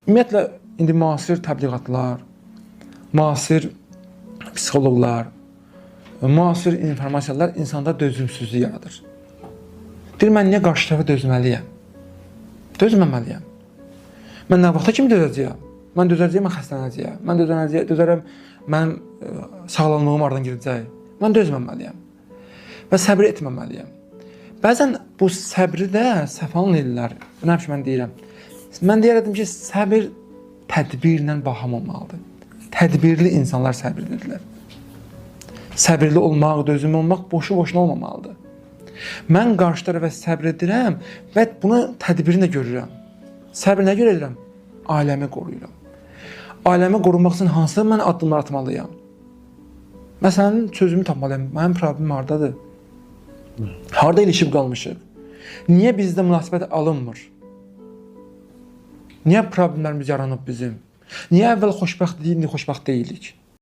Ümumiyyətlə, indi müasir təbliğatlar, müasir psixoloqlar, müasir informasiyalar insanda dözümsüzlük yaradır. Deyir, mən niyə qarşı tərəfə dözməliyəm? Dözməməliyəm. Mən nə vaxta kimi dözəcəyəm? Mən dözəcəyəm, mən xəstələnəcəyəm. Mən dözərəm, mənim sağlamlığım aradan girəcək. Mən dözməməliyəm. Və səbir etməməliyəm. Bəzən bu səbri də səfalın edirlər. Nə yapış mən deyirəm? Mən deyərdim ki, səbir tədbirlə baham olmalıdır. Tədbirli insanlar səbirlidirlər. Səbirli olmaq, dözümlü olmaq boşu-boşuna olmamalıdır. Mən qarşı tərəfə səbr edirəm və bunu tədbirini görürəm. Səbir nə görə edirəm? Ailəmi qoruyuram. Ailəmi qorumaq üçün hansı mən addımlar atmalıyam? Məsələn, sözümü tapmalıyam. Mənim problemim hardadır? Harada ilişib qalmışıq? Niyə bizdə münasibət alınmır? Niyə problemlərimiz yaranıb bizim? Niyə əvvəl xoşbəxt deyilik, indi xoşbəxt deyilik?